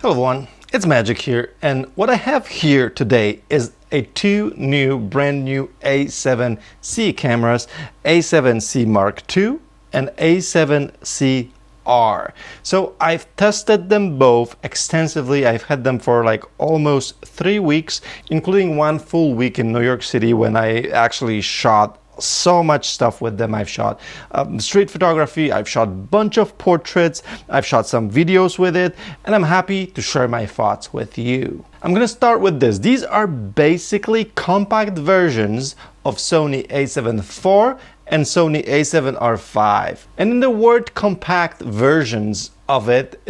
Hello everyone, it's Magic here, and what I have here today is two brand new A7C cameras, A7C Mark II and A7C R. So I've tested them both extensively. I've had them for like almost 3 weeks, including 1 full week in New York City when I actually shot so much stuff with them. I've shot street photography, I've shot a bunch of portraits, I've shot some videos with it, and I'm happy to share my thoughts with you. I'm gonna start with this. These are basically compact versions of Sony A7 IV and Sony A7R5. And in the word compact versions of it,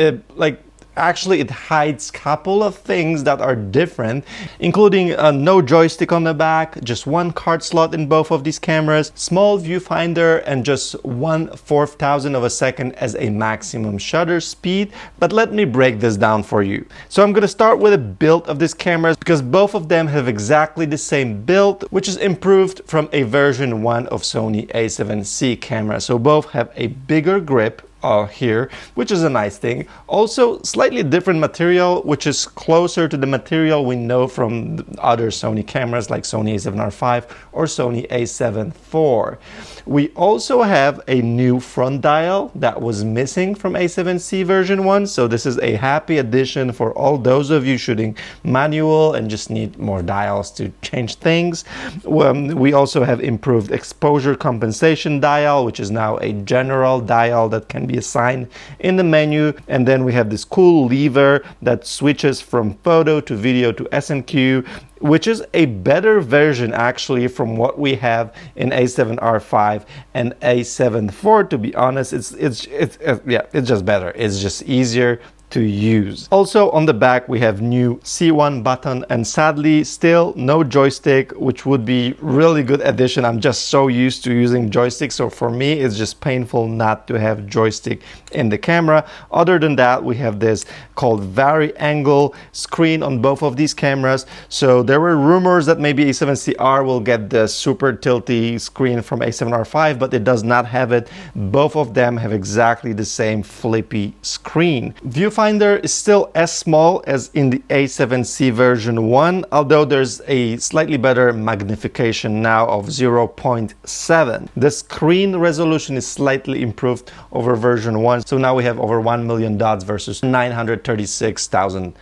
actually it hides a couple of things that are different, including no joystick on the back, just 1 card slot in both of these cameras, small viewfinder, and just 1/4000 of a second as a maximum shutter speed. But let me break this down for you. So I'm going to start with a build of these cameras because both of them have exactly the same build, which is improved from a version 1 of Sony A7C camera. So both have a bigger grip here, which is a nice thing. Also, slightly different material, which is closer to the material we know from other Sony cameras like Sony A7R5 or Sony A7 IV. We also have a new front dial that was missing from A7C version 1, so this is a happy addition for all those of you shooting manual and just need more dials to change things. We also have improved exposure compensation dial, which is now a general dial that can be assigned in the menu, and then we have this cool lever that switches from photo to video to SNQ, which is a better version actually from what we have in A7R5 and A7 IV. To be honest, it's just better. It's just easier to use. Also on the back we have new C1 button, and sadly still no joystick, which would be really good addition. I'm just so used to using joystick, so for me it's just painful not to have joystick in the camera. Other than that, we have this called vari-angle screen on both of these cameras. So there were rumors that maybe A7C R will get the super tilty screen from A7R5, but it does not have it. Both of them have exactly the same flippy screen. Viewfinder is still as small as in the A7C version 1, although there's a slightly better magnification now of 0.7. The screen resolution is slightly improved over version 1, so now we have over 1 million dots versus 936,000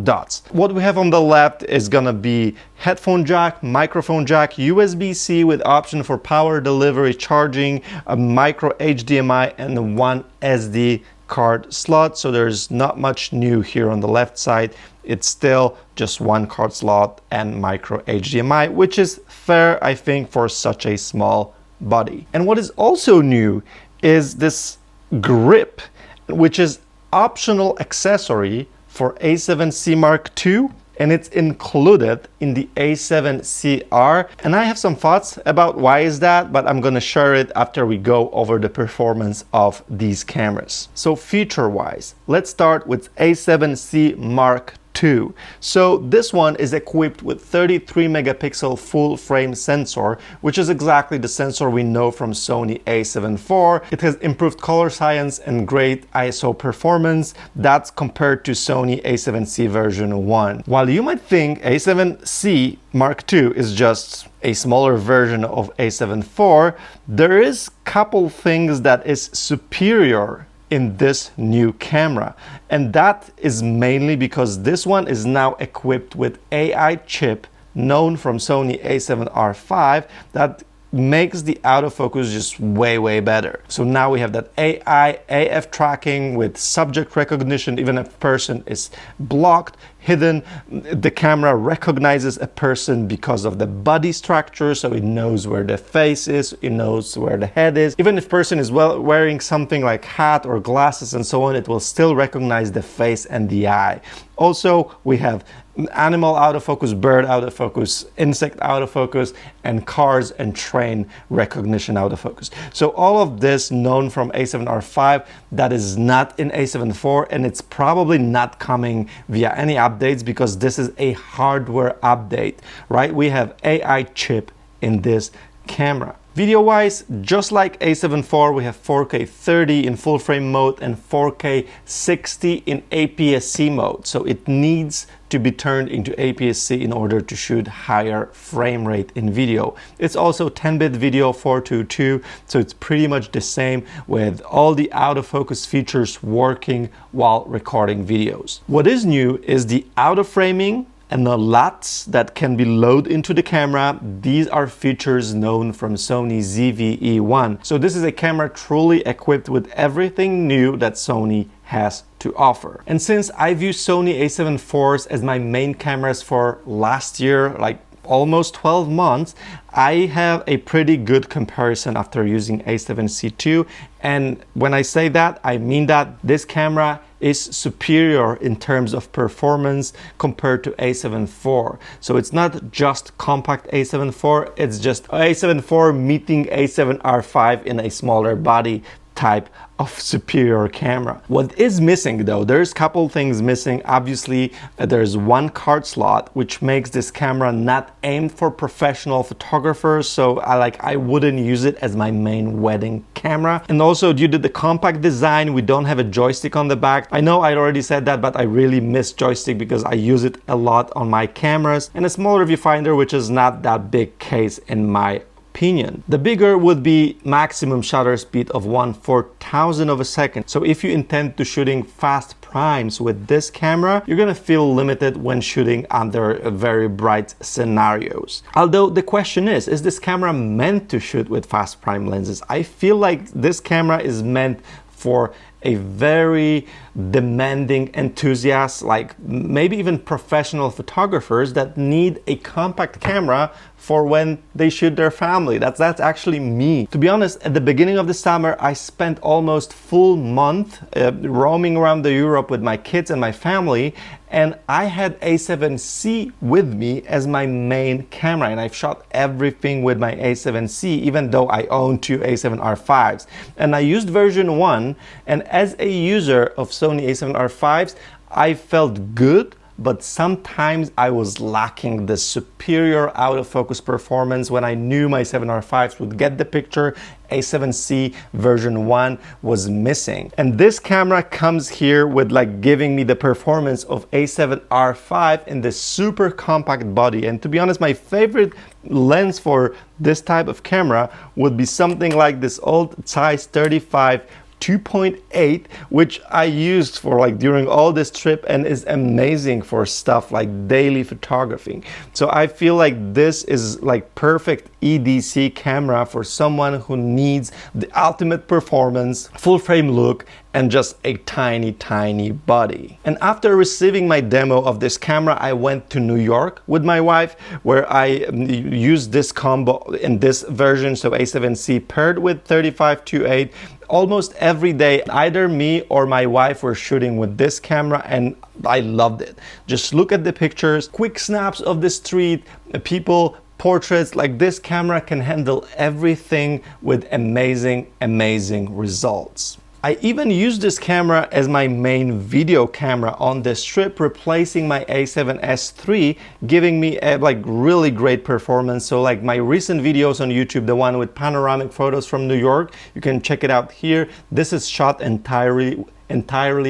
dots. What we have on the left is gonna be headphone jack, microphone jack, USB-C with option for power delivery charging, a micro HDMI, and 1 SD card slot. So there's not much new here on the left side. It's still just 1 card slot and micro HDMI, which is fair, I think, for such a small body. And what is also new is this grip, which is optional accessory for A7C Mark II, and it's included in the A7C R. And I have some thoughts about why is that, but I'm gonna share it after we go over the performance of these cameras. So feature-wise, let's start with A7C Mark II. So this one is equipped with 33 megapixel full frame sensor, which is exactly the sensor we know from Sony A7 IV. It has improved color science and great ISO performance. That's compared to Sony A7C version 1. While you might think A7C Mark II is just a smaller version of A7 IV, there is a couple things that is superior in this new camera, and that is mainly because this one is now equipped with AI chip known from Sony A7R5 that makes the autofocus just way better. So now we have that AI AF tracking with subject recognition. Even if a person is blocked, hidden, the camera recognizes a person because of the body structure, so it knows where the face is, it knows where the head is. Even if person is wearing something like hat or glasses and so on, it will still recognize the face and the eye. Also, we have animal autofocus, bird autofocus, insect autofocus, and cars and train recognition autofocus. So all of this known from A7R5 that is not in A7 IV, and it's probably not coming via any updates because this is a hardware update, right? We have AI chip in this camera. Video-wise, just like A7 IV, we have 4K 30 in full frame mode and 4K 60 in APS-C mode. So it needs to be turned into APS-C in order to shoot higher frame rate in video. It's also 10-bit video 422, so it's pretty much the same with all the out-of-focus features working while recording videos. What is new is the auto-framing and the LUTs that can be loaded into the camera. These are features known from Sony ZV-E1. So this is a camera truly equipped with everything new that Sony has to offer. And since I've used Sony A7 IVs as my main cameras for last year, like almost 12 months, I have a pretty good comparison after using A7C II. And when I say that, I mean that this camera is superior in terms of performance compared to A7 IV. So it's not just compact A7 IV, it's just A7 IV meeting A7 R5 in a smaller body type of superior camera. What is missing though, there's a couple things missing. Obviously, there's one card slot, which makes this camera not aimed for professional photographers. So I wouldn't use it as my main wedding camera. And also due to the compact design, we don't have a joystick on the back. I know I already said that, but I really miss joystick because I use it a lot on my cameras, and a smaller viewfinder, which is not that big case in my opinion. The bigger would be maximum shutter speed of 1/4000 of a second. So if you intend to shooting fast primes with this camera, you're gonna feel limited when shooting under very bright scenarios. Although the question is this camera meant to shoot with fast prime lenses? I feel like this camera is meant for a very demanding enthusiast, like maybe even professional photographers that need a compact camera for when they shoot their family. That's actually me. To be honest, at the beginning of the summer, I spent almost full month roaming around the Europe with my kids and my family, and I had A7C with me as my main camera, and I've shot everything with my A7C, even though I own two A7 R5s. And I used version 1, and as a user of Sony A7 R5s, I felt good, but sometimes I was lacking the superior out-of-focus performance when I knew my 7R5s would get the picture. A7C version 1 was missing. And this camera comes here with like giving me the performance of A7R5 in this super compact body. And to be honest, my favorite lens for this type of camera would be something like this old size 35 2.8, which I used for like during all this trip and is amazing for stuff like daily photography. So I feel like this is like perfect EDC camera for someone who needs the ultimate performance, full frame look, and just a tiny body. And after receiving my demo of this camera, I went to New York with my wife, where I used this combo in this version, so A7C paired with 35-2.8. Almost every day, either me or my wife were shooting with this camera, and I loved it. Just look at the pictures, quick snaps of the street, people, portraits. Like, this camera can handle everything with amazing results. I even used this camera as my main video camera on this trip, replacing my A7S III, giving me a really great performance. So like my recent videos on YouTube, the one with panoramic photos from New York, you can check it out here. This is shot entirely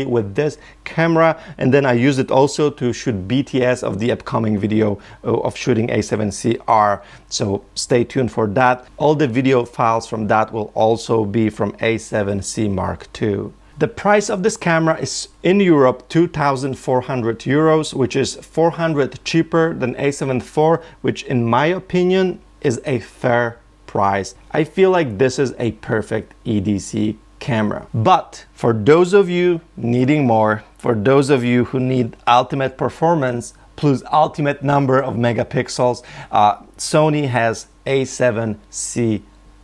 with this camera, and then I use it also to shoot BTS of the upcoming video of shooting A7C R. So stay tuned for that. All the video files from that will also be from A7C Mark II. The price of this camera is in Europe 2,400 euros, which is 400 cheaper than A7 IV, which in my opinion is a fair price. I feel like this is a perfect EDC camera. But for those of you needing more, for those of you who need ultimate performance plus ultimate number of megapixels, Sony has A7C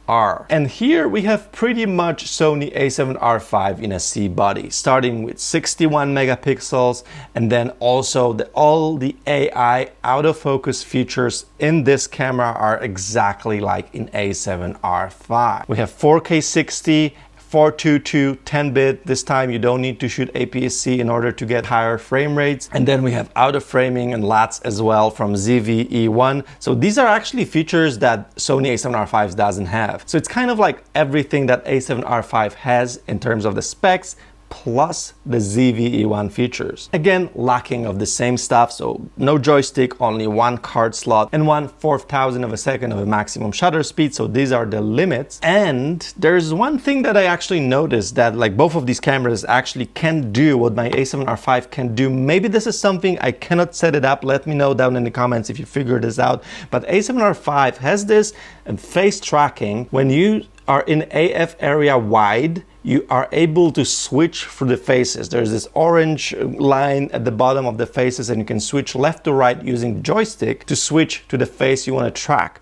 R. And here we have pretty much Sony A7 R5 in a C body, starting with 61 megapixels, and then also all the AI out-of-focus features in this camera are exactly like in A7 R5. We have 4K 60, 422 10-bit. This time you don't need to shoot APS-C in order to get higher frame rates. And then we have out of framing and LUTs as well from ZV-E1. So these are actually features that Sony A7R5 doesn't have. So it's kind of like everything that A7R5 has in terms of the specs, plus the ZV-E1 features. Again, lacking of the same stuff, so no joystick, only one card slot, and 1/4000 of a second of a maximum shutter speed, so these are the limits. And there's one thing that I actually noticed, that like both of these cameras actually can do what my A7R5 can do. Maybe this is something I cannot set it up, let me know down in the comments if you figure this out. But A7R5 has this face tracking. When you are in AF area wide, you are able to switch through the faces. There's this orange line at the bottom of the faces, and you can switch left to right using the joystick to switch to the face you want to track.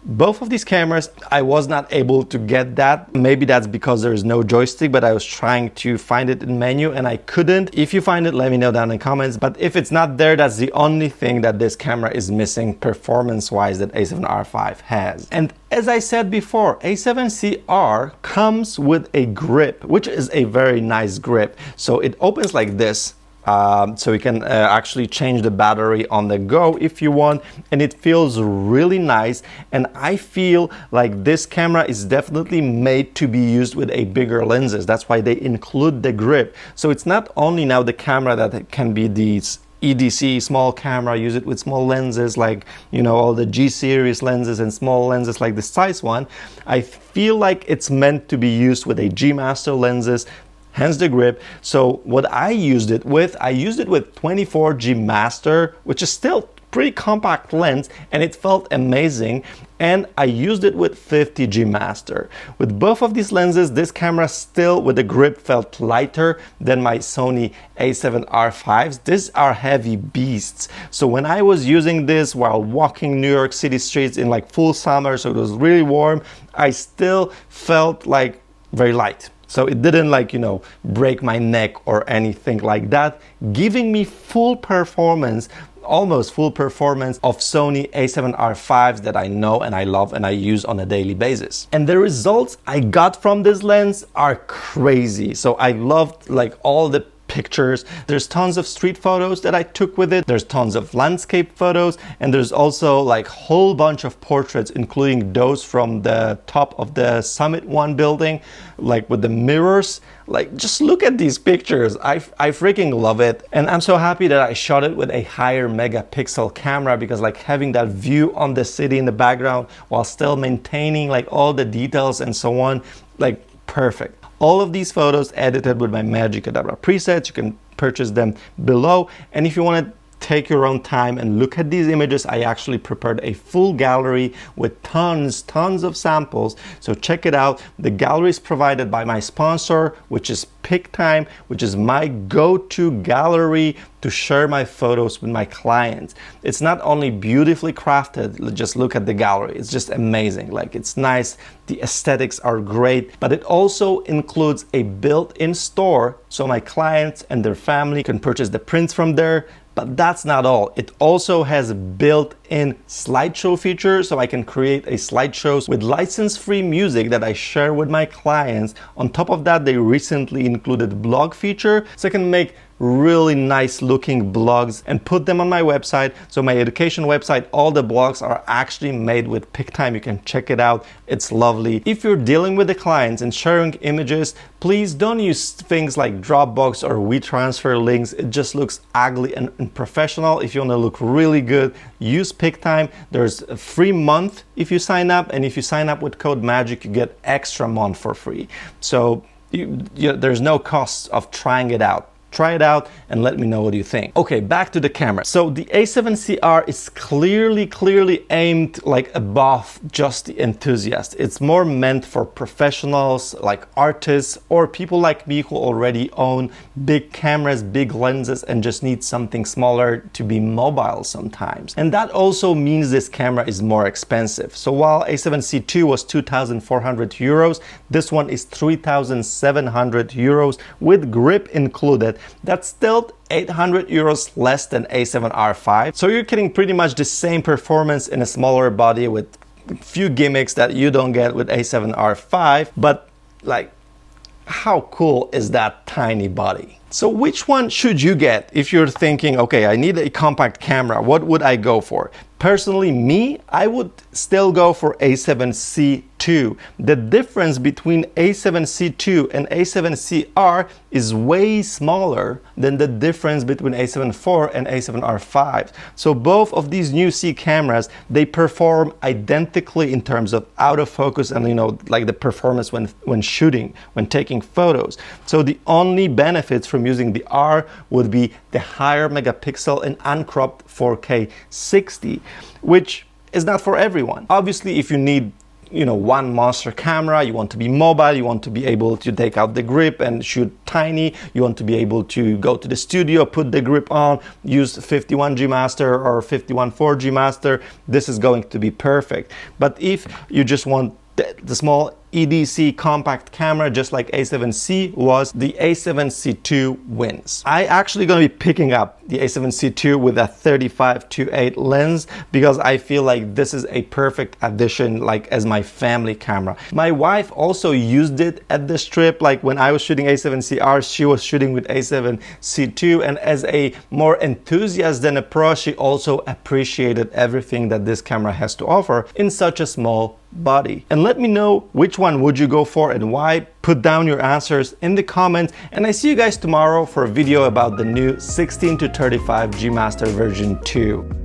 Both of these cameras, I was not able to get that. Maybe that's because there is no joystick, but I was trying to find it in menu and I couldn't. If you find it, let me know down in the comments. But if it's not there, that's the only thing that this camera is missing performance-wise that A7R5 has. And as I said before, A7C R comes with a grip, which is a very nice grip. So it opens like this. So you can actually change the battery on the go if you want, and it feels really nice. And I feel like this camera is definitely made to be used with a bigger lenses. That's why they include the grip. So it's not only now the camera that can be these EDC small camera, use it with small lenses like, you know, all the G series lenses and small lenses like the size one. I feel like it's meant to be used with a G Master lenses, hence the grip. So what I used it with 24 G Master, which is still pretty compact lens, and it felt amazing. And I used it with 50 G Master. With both of these lenses, this camera still with the grip felt lighter than my Sony A7R5s. These are heavy beasts. So when I was using this while walking New York City streets in like full summer, so it was really warm, I still felt like very light. So it didn't, like, you know, break my neck or anything like that, giving me full performance, almost full performance of Sony A7R5s that I know and I love and I use on a daily basis. And the results I got from this lens are crazy. So I loved like all the pictures. There's tons of street photos that I took with it. There's tons of landscape photos, and there's also like whole bunch of portraits, including those from the top of the Summit One building, like with the mirrors. Like, just look at these pictures. I freaking love it. And I'm so happy that I shot it with a higher megapixel camera, because like having that view on the city in the background while still maintaining like all the details and so on, like perfect. All of these photos edited with my Magic Cadabra presets. You can purchase them below. And if you want to take your own time and look at these images, I actually prepared a full gallery with tons of samples. So check it out. The gallery is provided by my sponsor, which is Pic-Time, which is my go-to gallery to share my photos with my clients. It's not only beautifully crafted, just look at the gallery. It's just amazing. Like, it's nice. The aesthetics are great, but it also includes a built-in store, so my clients and their family can purchase the prints from there. But that's not all. It also has a built-in slideshow feature, so I can create a slideshows with license-free music that I share with my clients. On top of that, they recently included blog feature, so I can make really nice looking blogs and put them on my website. So my education website, all the blogs are actually made with Pic-Time. You can check it out. It's lovely. If you're dealing with the clients and sharing images, please don't use things like Dropbox or WeTransfer links. It just looks ugly and unprofessional. If you want to look really good, use Pic-Time. There's a free month if you sign up, and if you sign up with code MAGIC, you get extra month for free. So there's no cost of trying it out. Try it out and let me know what you think. Okay, back to the camera. So the A7C R is clearly aimed like above just the enthusiast. It's more meant for professionals like artists or people like me who already own big cameras, big lenses, and just need something smaller to be mobile sometimes. And that also means this camera is more expensive. So while A7C II was 2,400 euros, this one is 3,700 euros with grip included. That's still 800 euros less than A7R5. So you're getting pretty much the same performance in a smaller body with a few gimmicks that you don't get with A7R5, but like How cool is that tiny body? So which one should you get if you're thinking, okay, I need a compact camera, what would I go for? Personally, me, I would still go for A7C II. The difference between A7C II and A7C R is way smaller than the difference between A7 IV and A7R5. So both of these new C cameras, they perform identically in terms of autofocus and, you know, like the performance when shooting, when taking photos. So the only benefits from using the R would be the higher megapixel and uncropped 4K 60, which is not for everyone. Obviously, if you need, you know, one monster camera, you want to be mobile, you want to be able to take out the grip and shoot tiny, you want to be able to go to the studio, put the grip on, use 51G Master or 51.4G Master, this is going to be perfect. But if you just want the small EDC compact camera, just like A7C was, the A7C II wins. I actually gonna be picking up the A7C II with a 35-8 lens because I feel like this is a perfect addition, like as my family camera. My wife also used it at this trip, like when I was shooting A7C R, she was shooting with A7C II, and as a more enthusiast than a pro, she also appreciated everything that this camera has to offer in such a small body. And let me know which one would you go for and why. Put down your answers in the comments, and I see you guys tomorrow for a video about the new 16-35 G Master version 2.